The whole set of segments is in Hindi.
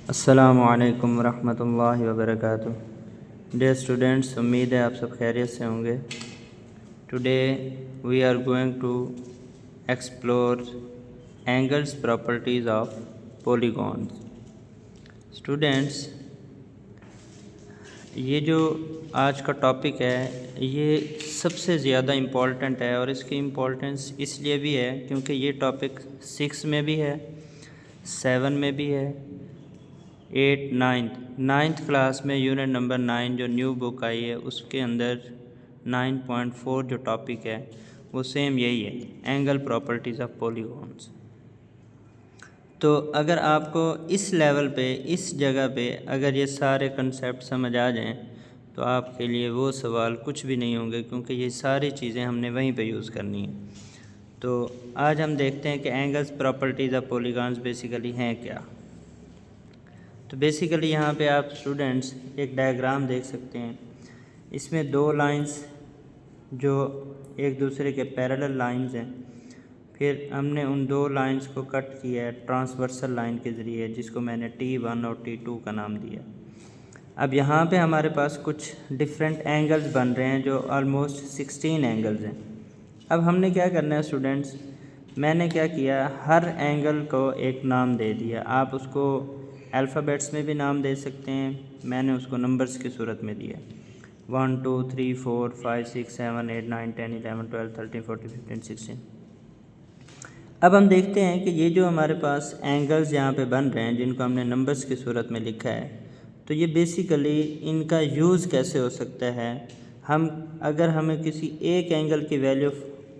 अस्सलामुअलैकुम रहमतुल्लाहि वबरकातुहू। डियर स्टूडेंट्स, उम्मीद है आप सब खैरियत से होंगे। Today we are going to explore angles properties of polygons. Students, ये जो आज का टॉपिक है ये सबसे ज़्यादा इम्पॉर्टेंट है और इसकी इम्पोर्टेंस इसलिए भी है क्योंकि ये टॉपिक 6 में भी है, 7 में भी है, 8 नाइन्थ क्लास में यूनिट नंबर 9 जो न्यू बुक आई है उसके अंदर 9.4 जो टॉपिक है वो सेम यही है, एंगल प्रॉपर्टीज़ ऑफ पॉलीगॉन्स। तो अगर आपको इस लेवल पे, इस जगह पे अगर ये सारे कंसेप्ट समझ आ जाएं तो आपके लिए वो सवाल कुछ भी नहीं होंगे, क्योंकि ये सारी चीज़ें हमने वहीं पे यूज़ करनी है। तो आज हम देखते हैं कि angles properties of polygons basically हैं क्या। तो बेसिकली यहाँ पे आप स्टूडेंट्स एक डायग्राम देख सकते हैं। इसमें दो लाइंस जो एक दूसरे के पैरेलल लाइंस हैं, फिर हमने उन दो लाइंस को कट किया है ट्रांसवर्सल लाइन के ज़रिए, जिसको मैंने T1 और T2 का नाम दिया। अब यहाँ पे हमारे पास कुछ डिफरेंट एंगल्स बन रहे हैं जो ऑलमोस्ट 16 एंगल्स हैं। अब हमने क्या करना है स्टूडेंट्स, मैंने क्या किया, हर एंगल को एक नाम दे दिया। आप उसको अल्फ़ाबेट्स में भी नाम दे सकते हैं, मैंने उसको नंबर्स की सूरत में दिया। 1 2 3 4 5 6 7 8 9 10 11 12 13 14 15 16। अब हम देखते हैं कि ये जो हमारे पास एंगल्स यहाँ पे बन रहे हैं जिनको हमने नंबर्स की सूरत में लिखा है, तो ये बेसिकली इनका यूज़ कैसे हो सकता है। अगर हमें किसी एक एंगल की वैल्यू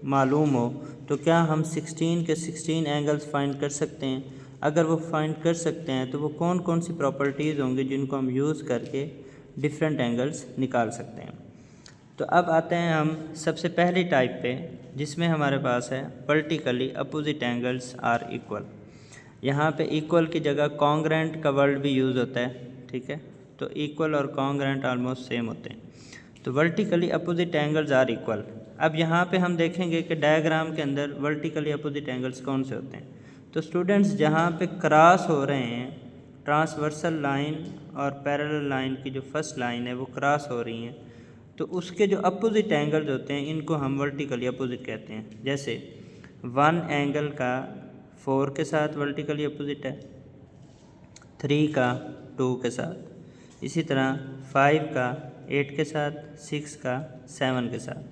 मालूम हो तो क्या हम 16 के 16 एंगल्स फाइंड कर सकते हैं। अगर वो फाइंड कर सकते हैं तो वो कौन कौन सी प्रॉपर्टीज़ होंगी जिनको हम यूज़ करके डिफरेंट एंगल्स निकाल सकते हैं। तो अब आते हैं हम सबसे पहली टाइप पे, जिसमें हमारे पास है vertically opposite angles are equal. यहाँ पे इक्वल की जगह कॉन्ग्रेंट का वर्ड भी यूज़ होता है, ठीक है। तो इक्वल और कॉन्ग्रेंट ऑलमोस्ट सेम होते हैं। तो vertically opposite angles are equal. अब यहाँ पे हम देखेंगे कि डायग्राम के अंदर वर्टिकली अपोजिट एंगल्स कौन से होते हैं। तो स्टूडेंट्स, जहाँ पे क्रॉस हो रहे हैं, ट्रांसवर्सल लाइन और पैरेलल लाइन की जो फर्स्ट लाइन है वो क्रॉस हो रही हैं, तो उसके जो अपोजिट एंगल्स होते हैं इनको हम वर्टिकली अपोजिट कहते हैं। जैसे 1 एंगल का 4 के साथ वर्टिकली अपोजिट है, 3 का 2 के साथ, इसी तरह 5 का 8 के साथ, 6 का 7 के साथ,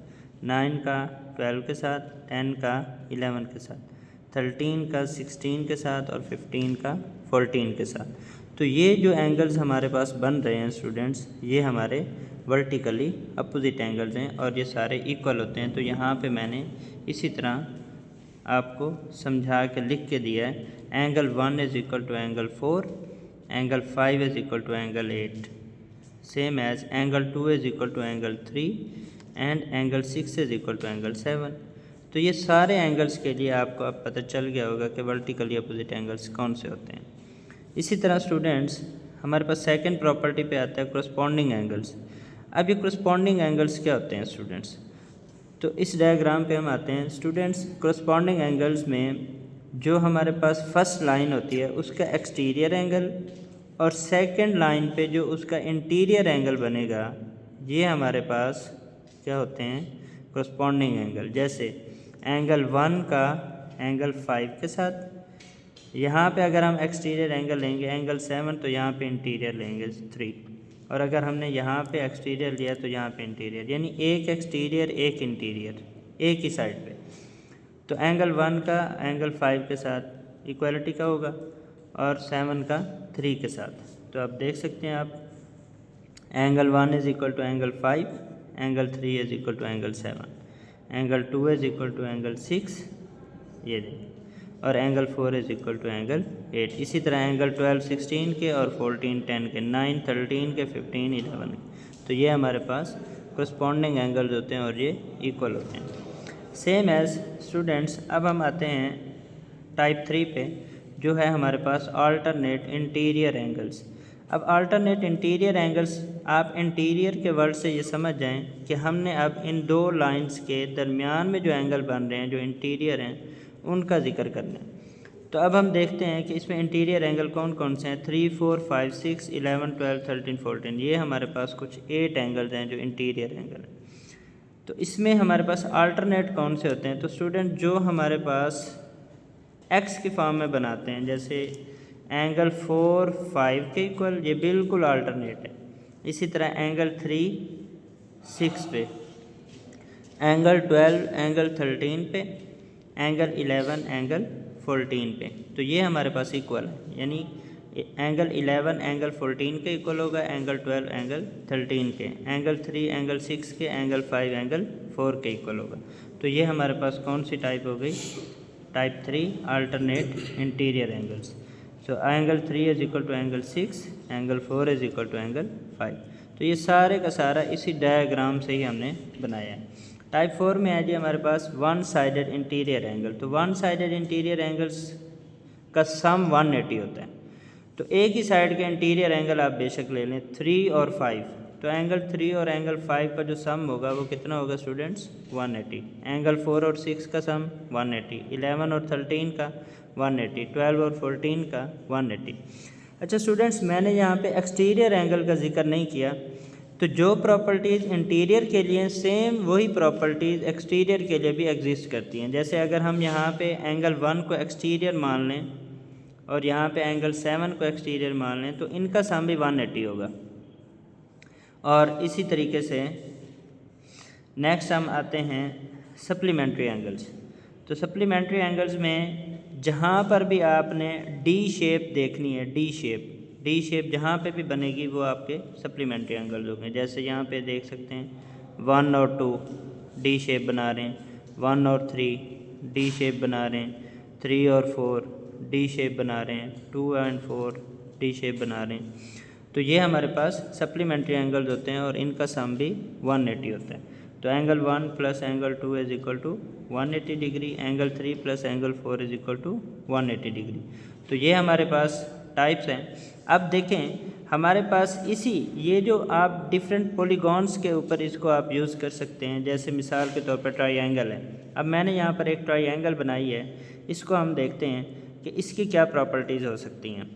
9 का 12 के साथ, 10 का 11 के साथ, 13 का 16 के साथ और 15 का 14 के साथ। तो ये जो एंगल्स हमारे पास बन रहे हैं स्टूडेंट्स, ये हमारे वर्टिकली अपोजिट एंगल्स हैं और ये सारे इक्वल होते हैं। तो यहाँ पे मैंने इसी तरह आपको समझा के लिख के दिया है, angle 1 is equal to angle 4, angle 5 is equal to angle 8, same as angle 2 is equal to angle 3 and angle 6 is equal to angle 7। तो ये सारे एंगल्स के लिए आपको अब पता चल गया होगा कि वर्टिकली अपोजिट एंगल्स कौन से होते हैं। इसी तरह स्टूडेंट्स, हमारे पास सेकंड प्रॉपर्टी पे आता है कोरस्पॉन्डिंग एंगल्स। अब ये कोरस्पॉन्डिंग एंगल्स क्या होते हैं स्टूडेंट्स, तो इस डायग्राम पे हम आते हैं स्टूडेंट्स। कोरस्पॉन्डिंग एंगल्स में जो हमारे पास फर्स्ट लाइन होती है उसका एक्सटीरियर एंगल और सेकंड लाइन पे जो उसका इंटीरियर एंगल बनेगा, ये हमारे पास क्या होते हैं, कोरस्पॉन्डिंग एंगल। जैसे एंगल 1 का एंगल 5 के साथ, यहाँ पे अगर हम एक्सटीरियर एंगल लेंगे एंगल 7, तो यहाँ पे इंटीरियर लेंगे 3, और अगर हमने यहाँ पे एक्सटीरियर लिया तो यहाँ पे इंटीरियर, यानी एक एक्सटीरियर एक इंटीरियर एक ही साइड पे। तो एंगल 1 का एंगल 5 के साथ इक्वलिटी का होगा और 7 का 3 के साथ। तो आप देख सकते हैं, आप angle 1 is equal to angle 5, angle 3 is equal to angle 7, angle 2 is equal to angle 6, ये देखिए, और angle 4 is equal to angle 8। इसी तरह एंगल 12 16 के और 14 10 के, 9 13 के, 15 11 के। तो ये हमारे पास कोरस्पॉन्डिंग एंगल्स होते हैं और ये इक्वल होते हैं। सेम एज स्टूडेंट्स, अब हम आते हैं टाइप 3 पे, जो है हमारे पास अल्टरनेट इंटीरियर एंगल्स। अब अल्टरनेट इंटीरियर एंगल्स, आप इंटीरियर के वर्ड से ये समझ जाएं कि हमने अब इन दो लाइंस के दरमियान में जो एंगल बन रहे हैं, जो इंटीरियर हैं, उनका जिक्र करना है। तो अब हम देखते हैं कि इसमें इंटीरियर एंगल कौन कौन से हैं। 3, 4, 5, 6, 11, 12, 13, 14, ये हमारे पास कुछ 8 एंगल्स हैं जो इंटीरियर एंगल हैं। तो इसमें हमारे पास अल्टरनेट कौन से होते हैं। तो स्टूडेंट जो हमारे पास एक्स के फॉर्म में बनाते हैं, जैसे एंगल 4, 5 के इक्वल, ये बिल्कुल अल्टरनेट है। इसी तरह एंगल 3, 6 पे, एंगल 12 एंगल 13 पे, एंगल 11 एंगल 14 पे, तो ये हमारे पास इक्वल है। यानी एंगल 11 एंगल 14 के इक्वल होगा, एंगल 12 एंगल 13 के, एंगल 3 एंगल 6 के, एंगल 5 एंगल 4 के इक्वल होगा। तो ये हमारे पास कौन सी टाइप हो गई, type 3 alternate interior angles. So angle 3 is equal to angle 6, angle 4 is equal to angle 5। तो ये सारे का सारा इसी डायग्राम से ही हमने बनाया है। टाइप 4 में है जी हमारे पास वन साइडेड इंटीरियर एंगल। तो वन साइडेड इंटीरियर एंगल्स का सम 180 होता है। तो एक ही साइड के इंटीरियर एंगल आप बेशक ले लें 3 और 5, तो एंगल 3 और एंगल 5 का जो सम होगा वो कितना होगा स्टूडेंट्स, 180। एंगल 4 और 6 का सम 180, 11 और 13 का 180, 12 और 14 का 180। अच्छा स्टूडेंट्स, मैंने यहाँ पे एक्सटीरियर एंगल का जिक्र नहीं किया। तो जो प्रॉपर्टीज़ इंटीरियर के लिए सेम वही प्रॉपर्टीज़ एक्सटीरियर के लिए भी एग्जिस्ट करती हैं। जैसे अगर हम यहाँ पे एंगल 1 को एक्सटीरियर मान लें और यहाँ पे एंगल 7 को एक्सटीरियर मान लें, तो इनका सम भी 180 होगा। और इसी तरीके से नेक्स्ट हम आते हैं सप्लीमेंट्री एंगल्स। तो सप्लीमेंट्री एंगल्स में जहाँ पर भी आपने डी शेप देखनी है, डी शेप जहाँ पे भी बनेगी वो आपके सप्लीमेंट्री एंगल्स होंगे। जैसे यहाँ पे देख सकते हैं 1 और 2 डी शेप बना रहे हैं, 1 और 3 डी शेप बना रहे हैं, 3 और 4 डी शेप बना रहे हैं, 2 और 4 डी शेप बना रहे हैं। तो ये हमारे पास सप्लीमेंट्री एंगल्स होते हैं और इनका सम भी 180 होता है। तो angle 1 plus angle 2 is equal to 180 degree, angle 3 plus angle 4 is equal to 180 degree. तो ये हमारे पास टाइप्स हैं। अब देखें हमारे पास ये जो आप डिफरेंट पॉलीगॉन्स के ऊपर इसको आप यूज़ कर सकते हैं। जैसे मिसाल के तौर पर ट्रायंगल है। अब मैंने यहाँ पर एक ट्रायंगल बनाई है, इसको हम देखते हैं कि इसकी क्या प्रॉपर्टीज़ हो सकती हैं।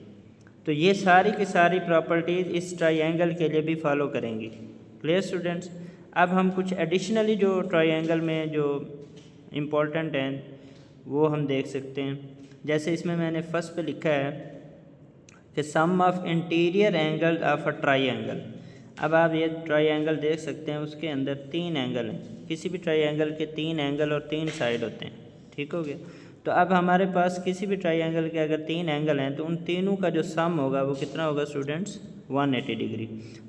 तो ये सारी की सारी प्रॉपर्टीज़ इस ट्रायंगल के लिए भी फॉलो करेंगी। Clear students. अब हम कुछ एडिशनली जो ट्रायंगल में जो इम्पोर्टेंट हैं वो हम देख सकते हैं। जैसे इसमें मैंने फर्स्ट पे लिखा है कि sum of interior angle of a triangle. अब आप ये ट्रायंगल देख सकते हैं, उसके अंदर 3 एंगल हैं। किसी भी ट्रायंगल के 3 एंगल और 3 साइड होते हैं, ठीक हो गया। तो अब हमारे पास किसी भी ट्रायंगल के अगर 3 एंगल हैं तो उन तीनों का जो सम होगा वो कितना होगा स्टूडेंट्स, 180 डिग्री।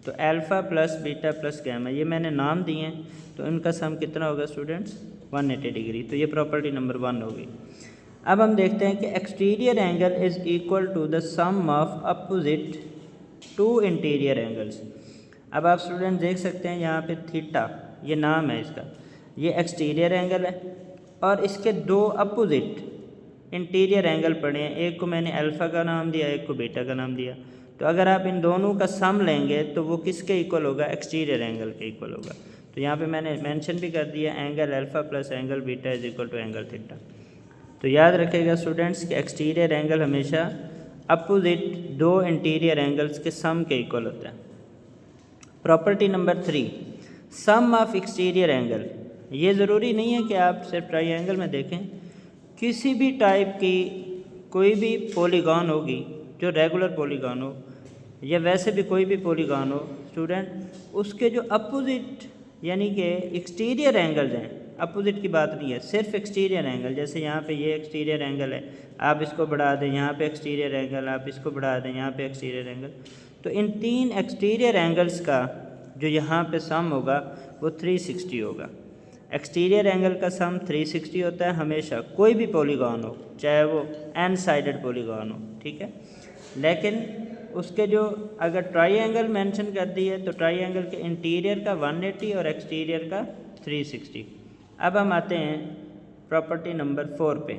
तो alpha plus beta plus gamma ये मैंने नाम दिए हैं, तो इनका सम कितना होगा स्टूडेंट्स, 180 डिग्री। तो ये प्रॉपर्टी नंबर 1 होगी। अब हम देखते हैं कि exterior angle is equal to the sum of opposite 2 interior angles. अब आप स्टूडेंट देख सकते हैं यहाँ पे थीटा ये नाम है इसका, ये एक्सटीरियर एंगल है और इसके 2 अपोजिट इंटीरियर एंगल पड़े हैं। एक को मैंने अल्फ़ा का नाम दिया, एक को बीटा का नाम दिया। तो अगर आप इन दोनों का सम लेंगे तो वो किसके इक्वल होगा, एक्सटीरियर एंगल के इक्वल होगा। तो यहाँ पे मैंने मेंशन भी कर दिया angle alpha plus angle beta is equal to angle theta. तो याद रखिएगा स्टूडेंट्स कि एक्सटीरियर एंगल हमेशा अपोजिट 2 इंटीरियर एंगल्स के सम के इक्वल होता है। Property number 3, sum of exterior angle. ये ज़रूरी नहीं है कि आप सिर्फ ट्रायंगल में देखें, किसी भी टाइप की कोई भी पॉलीगॉन होगी जो रेगुलर पॉलीगॉन हो या वैसे भी कोई भी पॉलीगॉन हो स्टूडेंट, उसके जो अपोजिट यानी कि एक्सटीरियर एंगल्स हैं, अपोजिट की बात नहीं है, सिर्फ एक्सटीरियर एंगल। जैसे यहाँ पे ये एक्सटीरियर एंगल है, आप इसको बढ़ा दें, यहाँ पे एक्सटीरियर एंगल, आप इसको बढ़ा दें, यहाँ पे एक्सटीरियर एंगल। तो इन 3 एक्सटीरियर एंगल्स का जो यहाँ पे सम होगा वो 360 होगा। एक्सटीरियर एंगल का सम 360 होता है हमेशा, कोई भी पॉलीगॉन हो, चाहे वो n साइडेड पॉलीगॉन हो, ठीक है। लेकिन उसके जो अगर ट्रायंगल मेंशन कर दी है तो ट्रायंगल के इंटीरियर का 180 और एक्सटीरियर का 360। अब हम आते हैं प्रॉपर्टी नंबर 4 पे,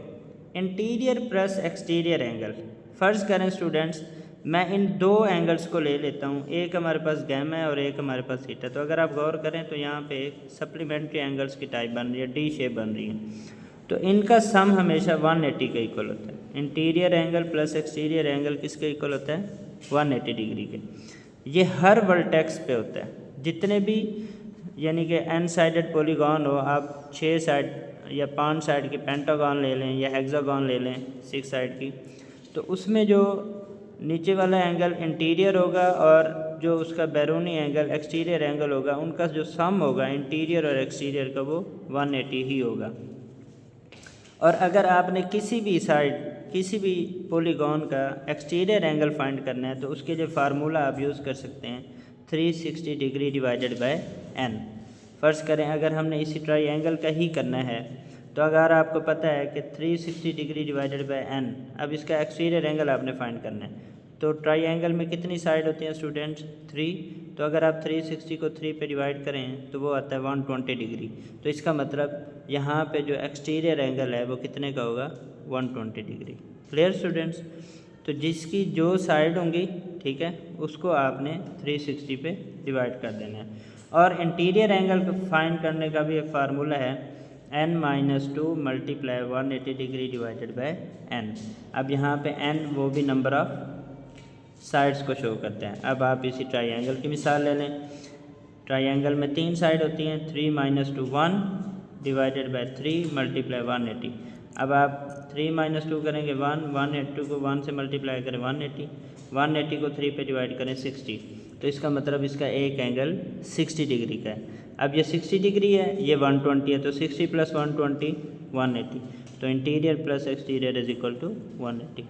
इंटीरियर प्लस एक्सटीरियर एंगल। फ़र्ज़ करें स्टूडेंट्स मैं इन 2 एंगल्स को ले लेता हूँ, एक हमारे पास गैमा है और एक हमारे पास थीटा। तो अगर आप गौर करें तो यहाँ पे सप्लीमेंट्री एंगल्स की टाइप बन रही है, डी शेप बन रही है। तो इनका सम हमेशा 180 के इक्वल होता है। Interior angle plus exterior angle किसके इक्वल होता है? 180 डिग्री के। ये हर वर्टेक्स पे होता है, जितने भी यानी कि एन साइडेड पॉलीगॉन हो, आप 6 साइड या 5 साइड की पेंटागॉन ले लें या हेक्सागॉन ले लें 6 साइड की, तो उसमें जो नीचे वाला एंगल इंटीरियर होगा और जो उसका बैरूनी एंगल एक्सटीरियर एंगल होगा, उनका जो सम होगा इंटीरियर और एक्सटीरियर का वो 180 ही होगा। और अगर आपने किसी भी साइड किसी भी पॉलीगॉन का एक्सटीरियर एंगल फाइंड करना है तो उसके लिए फार्मूला आप यूज़ कर सकते हैं 360 डिग्री डिवाइडेड बाय n। फ़र्ज़ करें अगर हमने इसी ट्राइएंगल का ही करना है तो अगर आपको पता है कि 360 डिग्री डिवाइडेड बाय n, अब इसका एक्सटीरियर एंगल आपने फाइंड करना है, तो ट्राइएंगल में कितनी साइड होती हैं स्टूडेंट्स? 3। तो अगर आप 360 को 3 पे डिवाइड करें तो वो आता है 120 डिग्री। तो इसका मतलब यहाँ पे जो एक्सटीरियर एंगल है वो कितने का होगा? 120 डिग्री। Clear students? तो जिसकी जो साइड होंगी, ठीक है, उसको आपने 360 पे डिवाइड कर देना है। और इंटीरियर एंगल को फाइंड करने का भी एक फार्मूला है n-2 multiply 180 degree divided by n। अब यहाँ पे n वो भी नंबर ऑफ साइड्स को शो करते हैं। अब आप इसी ट्राइएंगल की मिसाल ले लें। ट्राइएंगल में 3 साइड होती हैं, 3 - 2 1 डिवाइडेड बाय 3 मल्टीप्लाई 180। अब आप 3 - 2 करेंगे 1, 180 को 1 से मल्टीप्लाई करें 180, 180 को 3 पे डिवाइड करें 60। तो इसका मतलब इसका एक एंगल 60 डिग्री का है। अब ये 60 डिग्री है, ये 120 है, तो 60 + 120 180। तो interior plus exterior is equal to 180।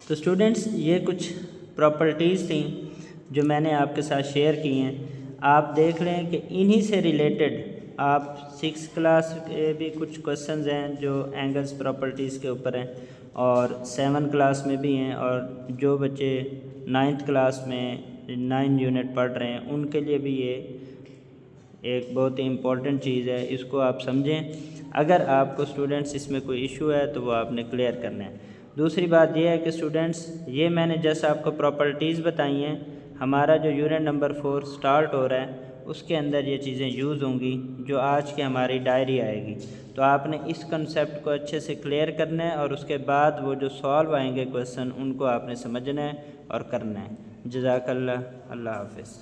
तो स्टूडेंट्स ये कुछ प्रॉपर्टीज़ थी जो मैंने आपके साथ शेयर की हैं। आप देख लें कि इन्हीं से रिलेटेड आप 6 क्लास के भी कुछ क्वेश्चंस हैं जो एंगल्स प्रॉपर्टीज़ के ऊपर हैं, और 7 क्लास में भी हैं, और जो बच्चे 9th क्लास में 9 यूनिट पढ़ रहे हैं उनके लिए भी ये एक बहुत ही इम्पॉर्टेंट चीज़ है। इसको आप समझें। अगर आपको स्टूडेंट्स इसमें कोई इशू है तो वो आपने क्लियर करना है। दूसरी बात यह है कि स्टूडेंट्स ये मैंने जैसे आपको प्रॉपर्टीज़ बताई हैं, हमारा जो यूनिट नंबर 4 स्टार्ट हो रहा है उसके अंदर ये चीज़ें यूज़ होंगी जो आज की हमारी डायरी आएगी। तो आपने इस कंसेप्ट को अच्छे से क्लियर करना है और उसके बाद वो जो सॉल्व आएंगे क्वेश्चन उनको आपने समझना है और करना है। जज़ाकल्लाह, अल्लाह हाफ़िज़।